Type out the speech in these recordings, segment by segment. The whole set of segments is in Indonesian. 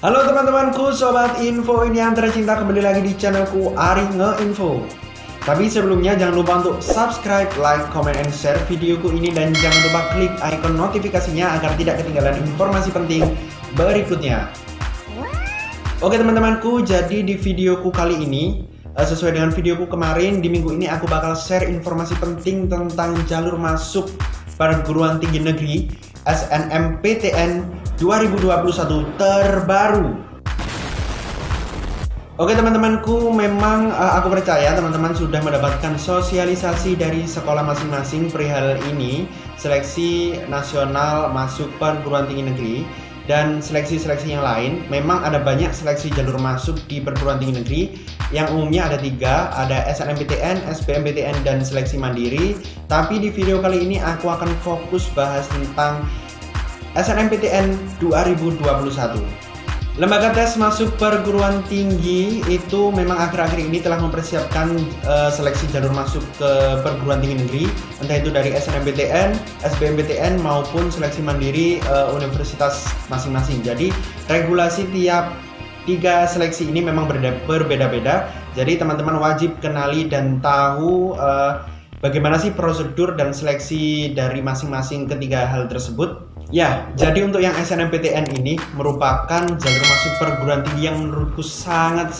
Halo teman-temanku, sobat info ini yang tercinta, kembali lagi di channelku Ari Ngeinfo. Tapi sebelumnya jangan lupa untuk subscribe, like, comment, and share videoku ini, dan jangan lupa klik icon notifikasinya agar tidak ketinggalan informasi penting berikutnya. Oke teman-temanku, jadi di videoku kali ini sesuai dengan videoku kemarin, di minggu ini aku bakal share informasi penting tentang jalur masuk perguruan tinggi negeri SNMPTN 2021 terbaru. Oke teman-temanku, memang aku percaya teman-teman sudah mendapatkan sosialisasi dari sekolah masing-masing perihal ini, seleksi nasional masuk perguruan tinggi negeri dan seleksi-seleksi yang lain. Memang ada banyak seleksi jalur masuk di perguruan tinggi negeri, yang umumnya ada 3, ada SNMPTN, SBMPTN, dan seleksi mandiri. Tapi di video kali ini aku akan fokus bahas tentang SNMPTN 2021. Lembaga tes masuk perguruan tinggi itu memang akhir-akhir ini telah mempersiapkan seleksi jalur masuk ke perguruan tinggi negeri, entah itu dari SNMPTN, SBMPTN maupun seleksi mandiri universitas masing-masing. Jadi regulasi tiap 3 seleksi ini memang berbeda-beda. Jadi teman-teman wajib kenali dan tahu bagaimana sih prosedur dan seleksi dari masing-masing ketiga hal tersebut. Ya, jadi untuk yang SNMPTN ini merupakan jalur masuk perguruan tinggi yang menurutku sangat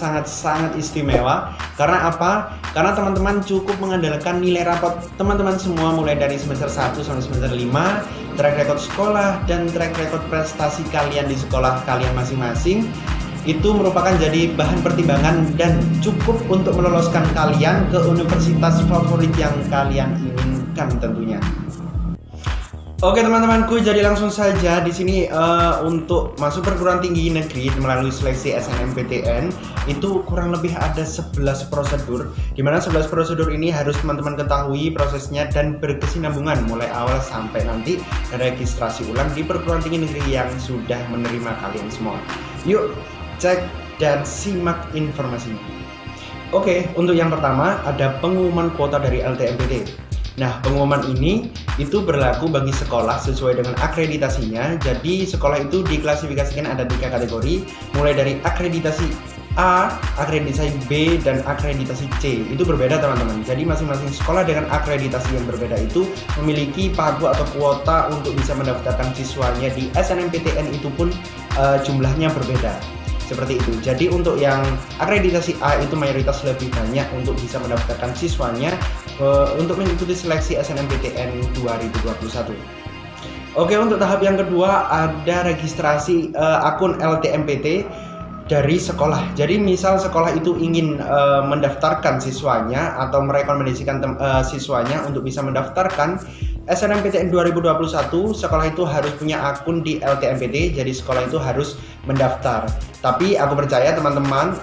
istimewa. Karena apa? Karena teman-teman cukup mengandalkan nilai rapot teman-teman semua mulai dari semester 1 sampai semester 5, track record sekolah, dan track record prestasi kalian di sekolah kalian masing-masing. Itu merupakan jadi bahan pertimbangan dan cukup untuk meloloskan kalian ke universitas favorit yang kalian inginkan tentunya. Oke teman-temanku, jadi langsung saja di sini untuk masuk perguruan tinggi negeri melalui seleksi SNMPTN itu kurang lebih ada 11 prosedur, di mana 11 prosedur ini harus teman-teman ketahui prosesnya dan berkesinambungan mulai awal sampai nanti registrasi ulang di perguruan tinggi negeri yang sudah menerima kalian semua. Yuk cek dan simak informasinya. Oke, untuk yang pertama ada pengumuman kuota dari LTMPT. Nah, pengumuman ini itu berlaku bagi sekolah sesuai dengan akreditasinya. Jadi sekolah itu diklasifikasikan ada 3 kategori, mulai dari akreditasi A, akreditasi B, dan akreditasi C. Itu berbeda teman-teman. Jadi masing-masing sekolah dengan akreditasi yang berbeda itu memiliki pagu atau kuota untuk bisa mendaftarkan siswanya di SNMPTN itu pun jumlahnya berbeda. Seperti itu. Jadi untuk yang akreditasi A itu mayoritas lebih banyak untuk bisa mendaftarkan siswanya untuk mengikuti seleksi SNMPTN 2021. Oke, untuk tahap yang kedua ada registrasi akun LTMPT dari sekolah. Jadi misal sekolah itu ingin mendaftarkan siswanya atau merekomendasikan siswanya untuk bisa mendaftarkan SNMPTN 2021, sekolah itu harus punya akun di LTMPT. Jadi sekolah itu harus mendaftar. Tapi aku percaya teman-teman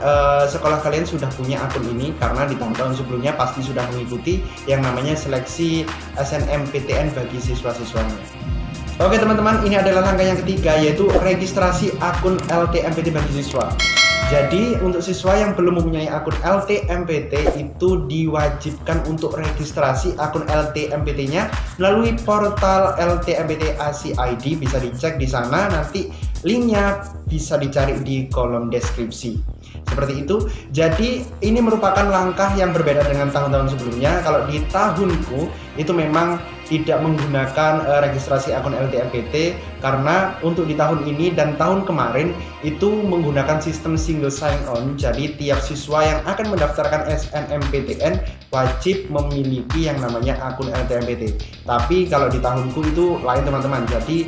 sekolah kalian sudah punya akun ini, karena di tahun-tahun sebelumnya pasti sudah mengikuti yang namanya seleksi SNMPTN bagi siswa-siswanya. Oke teman-teman, ini adalah langkah yang ketiga, yaitu registrasi akun LTMPT bagi siswa. Jadi untuk siswa yang belum mempunyai akun LTMPT itu diwajibkan untuk registrasi akun LTMPT-nya melalui portal LTMPT ASI-ID. Bisa dicek di sana, nanti linknya bisa dicari di kolom deskripsi. Seperti itu. Jadi ini merupakan langkah yang berbeda dengan tahun-tahun sebelumnya. Kalau di tahunku itu memang tidak menggunakan registrasi akun LTMPT, karena untuk di tahun ini dan tahun kemarin itu menggunakan sistem single sign on. Jadi tiap siswa yang akan mendaftarkan SNMPTN wajib memiliki yang namanya akun LTMPT. Tapi kalau di tahunku itu lain teman-teman. Jadi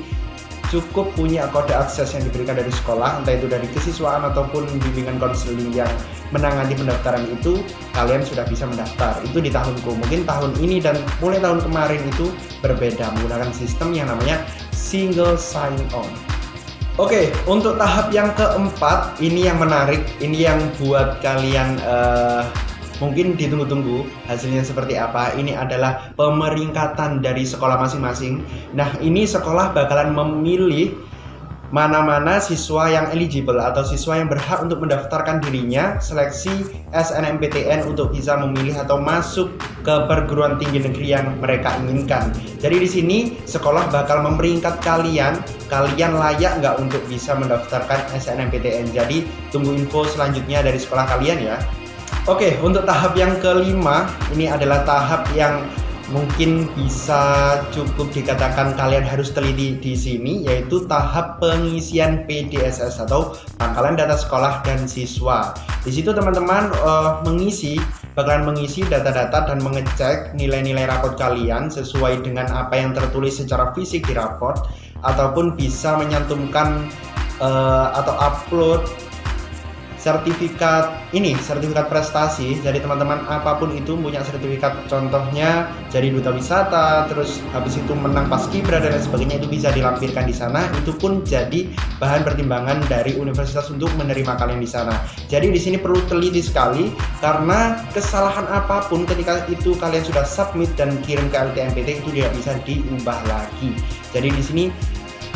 cukup punya kode akses yang diberikan dari sekolah, entah itu dari kesiswaan ataupun bimbingan konseling yang menangani pendaftaran itu, kalian sudah bisa mendaftar. Itu di tahunku. Mungkin tahun ini dan mulai tahun kemarin itu berbeda, menggunakan sistem yang namanya single sign on. Oke, untuk tahap yang keempat ini yang menarik, ini yang buat kalian mungkin ditunggu-tunggu hasilnya seperti apa. Ini adalah pemeringkatan dari sekolah masing-masing. Nah, ini sekolah bakalan memilih mana-mana siswa yang eligible atau siswa yang berhak untuk mendaftarkan dirinya seleksi SNMPTN untuk bisa memilih atau masuk ke perguruan tinggi negeri yang mereka inginkan. Jadi di sini sekolah bakal memperingkat kalian layak nggak untuk bisa mendaftarkan SNMPTN. Jadi tunggu info selanjutnya dari sekolah kalian ya. Oke, untuk tahap yang kelima, ini adalah tahap yang mungkin bisa cukup dikatakan kalian harus teliti di sini, yaitu tahap pengisian PDSS atau pangkalan data sekolah dan siswa. Di situ teman-teman bakalan mengisi data-data dan mengecek nilai-nilai raport kalian sesuai dengan apa yang tertulis secara fisik di raport, ataupun bisa menyantumkan atau upload sertifikat prestasi. Jadi teman-teman apapun itu punya sertifikat, contohnya jadi duta wisata, terus habis itu menang paskibra dan lain sebagainya, itu bisa dilampirkan di sana. Itu pun jadi bahan pertimbangan dari universitas untuk menerima kalian di sana. Jadi di sini perlu teliti sekali, karena kesalahan apapun ketika itu kalian sudah submit dan kirim ke LTMPT itu tidak bisa diubah lagi. Jadi di sini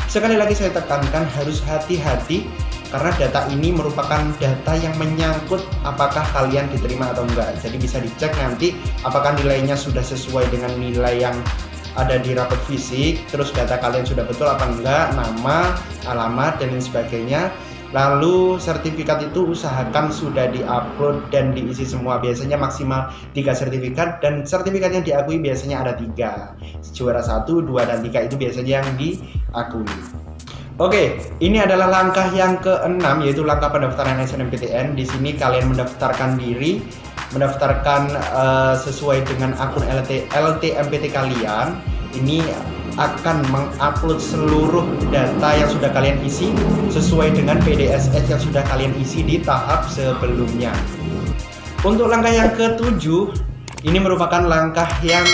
sekali lagi saya tekankan harus hati-hati, karena data ini merupakan data yang menyangkut apakah kalian diterima atau enggak. Jadi bisa dicek nanti apakah nilainya sudah sesuai dengan nilai yang ada di raport fisik, terus data kalian sudah betul apa enggak, nama, alamat, dan lain sebagainya. Lalu sertifikat itu usahakan sudah diupload dan diisi semua. Biasanya maksimal 3 sertifikat, dan sertifikat yang diakui biasanya ada 3. Juara 1, 2, dan 3 itu biasanya yang diakui. Oke, ini adalah langkah yang ke-6, yaitu langkah pendaftaran SNMPTN. Di sini kalian mendaftarkan diri, sesuai dengan akun LTMPT kalian. Ini akan mengupload seluruh data yang sudah kalian isi sesuai dengan PDSS yang sudah kalian isi di tahap sebelumnya. Untuk langkah yang ke-7, ini merupakan langkah yang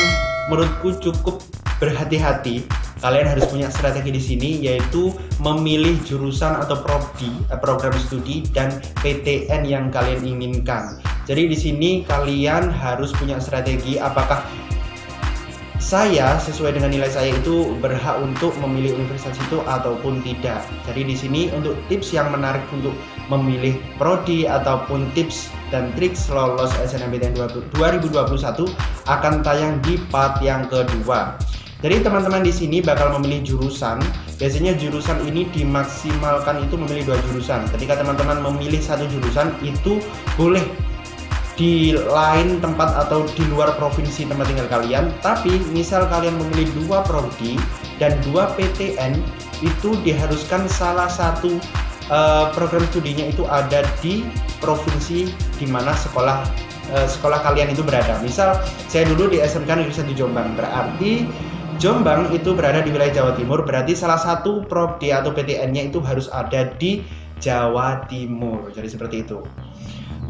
menurutku cukup berhati-hati. Kalian harus punya strategi di sini, yaitu memilih jurusan atau prodi, program studi, dan PTN yang kalian inginkan. Jadi di sini kalian harus punya strategi, apakah saya sesuai dengan nilai saya itu berhak untuk memilih universitas itu ataupun tidak. Jadi di sini untuk tips yang menarik untuk memilih prodi ataupun tips dan trik lolos SNMPTN 2021 akan tayang di part yang kedua. Jadi teman-teman di sini bakal memilih jurusan. Biasanya jurusan ini dimaksimalkan itu memilih 2 jurusan. Ketika teman-teman memilih 1 jurusan, itu boleh di lain tempat atau di luar provinsi tempat tinggal kalian. Tapi misal kalian memilih 2 prodi dan 2 PTN, itu diharuskan salah satu program studinya itu ada di provinsi di mana sekolah kalian itu berada. Misal saya dulu di SMK Negeri 1 Jombang, berarti Jombang itu berada di wilayah Jawa Timur, berarti salah satu prodi atau PTN-nya itu harus ada di Jawa Timur. Jadi seperti itu.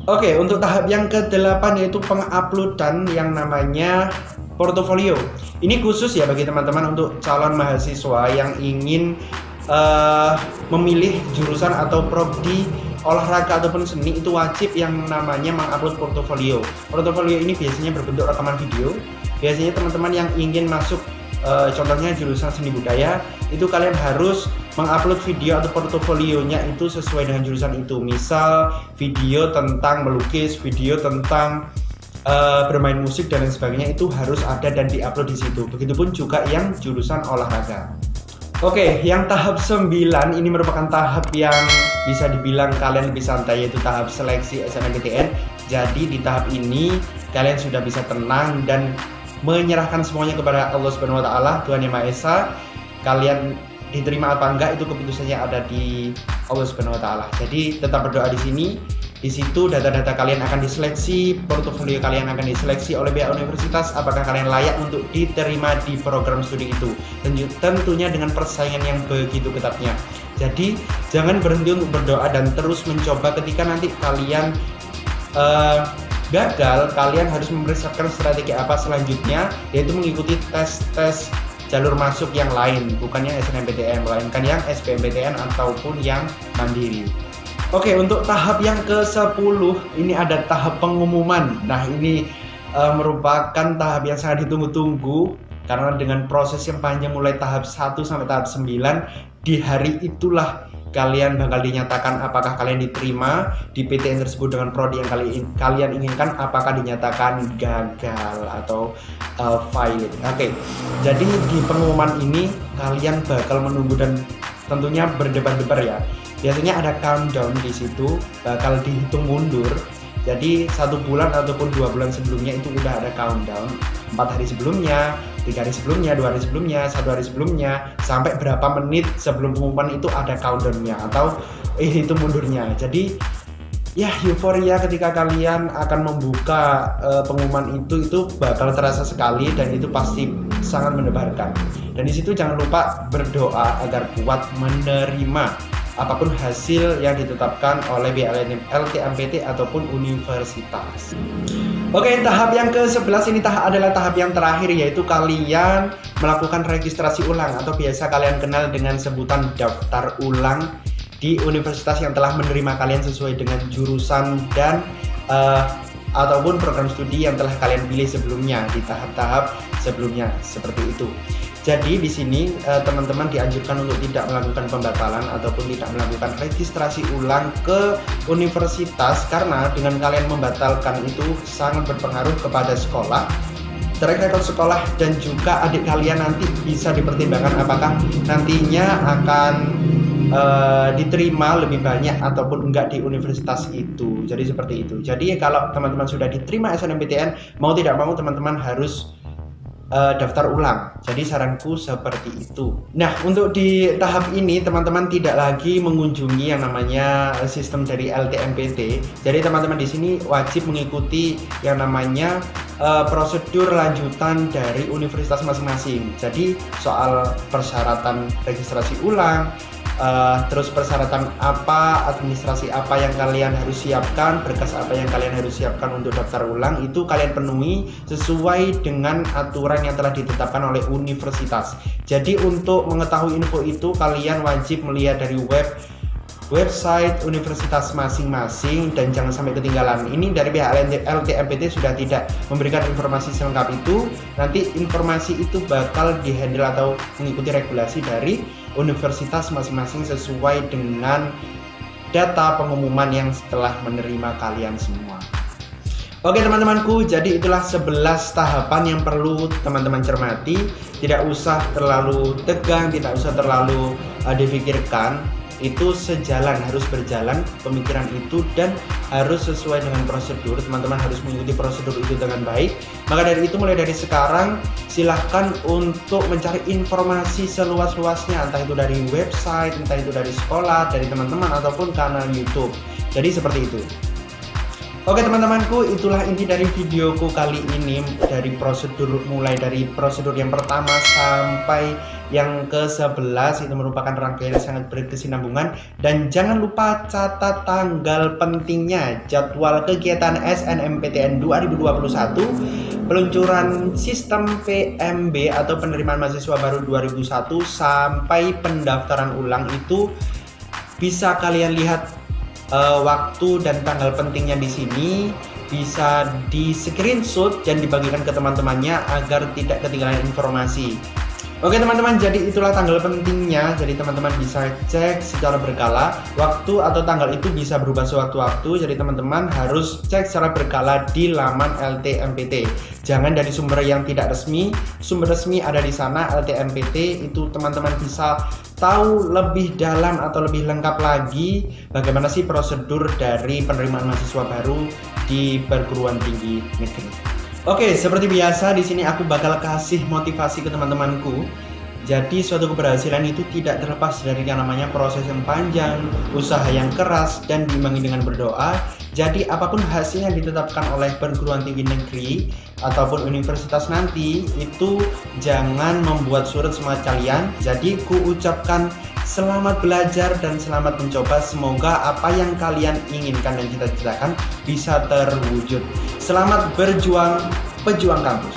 Oke, untuk tahap yang ke-8 yaitu penguploadan yang namanya portofolio. Ini khusus ya bagi teman-teman untuk calon mahasiswa yang ingin memilih jurusan atau prodi olahraga ataupun seni, itu wajib yang namanya mengupload portofolio. Portofolio ini biasanya berbentuk rekaman video. Biasanya teman-teman yang ingin masuk contohnya jurusan seni budaya, itu kalian harus mengupload video atau portofolionya itu sesuai dengan jurusan itu. Misal video tentang melukis, video tentang bermain musik dan lain sebagainya, itu harus ada dan diupload di situ. Begitupun juga yang jurusan olahraga. Oke, yang tahap 9 ini merupakan tahap yang bisa dibilang kalian lebih santai, yaitu tahap seleksi SNMPTN. Jadi di tahap ini kalian sudah bisa tenang dan menyerahkan semuanya kepada Allah Subhanahu wa taala, Tuhan Yang Maha Esa. Kalian diterima apa enggak itu keputusannya ada di Allah Subhanahu wa taala. Jadi tetap berdoa di sini. Di situ data-data kalian akan diseleksi, portofolio kalian akan diseleksi oleh pihak universitas apakah kalian layak untuk diterima di program studi itu. Dan tentunya dengan persaingan yang begitu ketatnya. Jadi jangan berhenti untuk berdoa dan terus mencoba. Ketika nanti kalian gagal, kalian harus mempersiapkan strategi apa selanjutnya, yaitu mengikuti tes jalur masuk yang lain, bukan yang SNMPTN, melainkan yang SBMPTN ataupun yang mandiri. Oke, untuk tahap yang ke-10 ini ada tahap pengumuman. Nah, ini merupakan tahap yang sangat ditunggu-tunggu karena dengan proses yang panjang mulai tahap 1 sampai tahap 9 di hari itulah kalian bakal dinyatakan apakah kalian diterima di PTN tersebut dengan prodi yang kalian inginkan, apakah dinyatakan gagal atau failed. Oke, jadi di pengumuman ini kalian bakal menunggu dan tentunya berdebar-debar ya. Biasanya ada countdown di situ, bakal dihitung mundur. Jadi 1 bulan ataupun 2 bulan sebelumnya itu udah ada countdown. 4 hari sebelumnya, 3 hari sebelumnya, 2 hari sebelumnya, 1 hari sebelumnya, sampai berapa menit sebelum pengumuman itu ada countdownnya atau itu mundurnya. Jadi ya euforia ketika kalian akan membuka pengumuman itu bakal terasa sekali dan itu pasti sangat mendebarkan. Dan di situ jangan lupa berdoa agar kuat menerima apapun hasil yang ditetapkan oleh LTMPT ataupun universitas. Oke, tahap yang ke-11 ini adalah tahap yang terakhir, yaitu kalian melakukan registrasi ulang atau biasa kalian kenal dengan sebutan daftar ulang di universitas yang telah menerima kalian sesuai dengan jurusan dan ataupun program studi yang telah kalian pilih sebelumnya di tahap-tahap sebelumnya seperti itu. Jadi di sini teman-teman dianjurkan untuk tidak melakukan pembatalan ataupun tidak melakukan registrasi ulang ke universitas, karena dengan kalian membatalkan itu sangat berpengaruh kepada sekolah, track record sekolah, dan juga adik kalian nanti bisa dipertimbangkan apakah nantinya akan diterima lebih banyak ataupun enggak di universitas itu. Jadi seperti itu. Jadi kalau teman-teman sudah diterima SNMPTN, mau tidak mau teman-teman harus daftar ulang. Jadi saranku seperti itu. Nah, untuk di tahap ini teman-teman tidak lagi mengunjungi yang namanya sistem dari LTMPT. Jadi teman-teman di sini wajib mengikuti yang namanya prosedur lanjutan dari universitas masing-masing. Jadi soal persyaratan registrasi ulang, terus persyaratan apa, administrasi apa yang kalian harus siapkan, berkas apa yang kalian harus siapkan untuk daftar ulang, itu kalian penuhi sesuai dengan aturan yang telah ditetapkan oleh universitas. Jadi untuk mengetahui info itu kalian wajib melihat dari website universitas masing-masing dan jangan sampai ketinggalan. Ini dari pihak LTMPT sudah tidak memberikan informasi selengkap itu. Nanti informasi itu bakal dihandle atau mengikuti regulasi dari universitas masing-masing sesuai dengan data pengumuman yang setelah menerima kalian semua. Oke teman-temanku, jadi itulah 11 tahapan yang perlu teman-teman cermati. Tidak usah terlalu tegang, tidak usah terlalu dipikirkan. Itu sejalan, harus berjalan pemikiran itu dan harus sesuai dengan prosedur. Teman-teman harus mengikuti prosedur itu dengan baik. Maka dari itu mulai dari sekarang silahkan untuk mencari informasi seluas-luasnya, entah itu dari website, entah itu dari sekolah, dari teman-teman ataupun kanal YouTube. Jadi seperti itu. Oke teman-temanku, itulah inti dari videoku kali ini, dari prosedur, mulai dari prosedur yang pertama sampai yang ke-11. Itu merupakan rangkaian yang sangat berkesinambungan. Dan jangan lupa catat tanggal pentingnya, jadwal kegiatan SNMPTN 2021, peluncuran sistem PMB atau penerimaan mahasiswa baru 2001 sampai pendaftaran ulang. Itu bisa kalian lihat waktu dan tanggal pentingnya di sini, bisa di screenshot dan dibagikan ke teman-temannya agar tidak ketinggalan informasi. Oke teman-teman, jadi itulah tanggal pentingnya. Jadi teman-teman bisa cek secara berkala. Waktu atau tanggal itu bisa berubah sewaktu-waktu. Jadi teman-teman harus cek secara berkala di laman LTMPT. Jangan dari sumber yang tidak resmi. Sumber resmi ada di sana, LTMPT. Itu teman-teman bisa tahu lebih dalam atau lebih lengkap lagi bagaimana sih prosedur dari penerimaan mahasiswa baru di perguruan tinggi negeri. Oke, seperti biasa di sini aku bakal kasih motivasi ke teman-temanku. Jadi suatu keberhasilan itu tidak terlepas dari yang namanya proses yang panjang, usaha yang keras, dan diimbangi dengan berdoa. Jadi apapun hasil yang ditetapkan oleh perguruan tinggi negeri ataupun universitas nanti, itu jangan membuat surut semangat kalian. Jadi ku ucapkan selamat belajar dan selamat mencoba. Semoga apa yang kalian inginkan dan cita-citakan bisa terwujud. Selamat berjuang, pejuang kampus.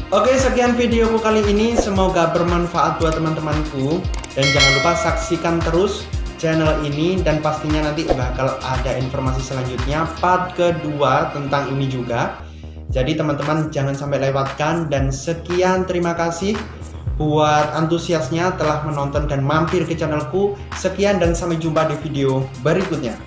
Oke, sekian videoku kali ini. Semoga bermanfaat buat teman-temanku. Dan jangan lupa saksikan terus channel ini. Dan pastinya nanti bakal ada informasi selanjutnya, part kedua tentang ini juga. Jadi teman-teman jangan sampai lewatkan. Dan sekian, terima kasih. Buat antusiasnya telah menonton dan mampir ke channelku. Sekian dan sampai jumpa di video berikutnya.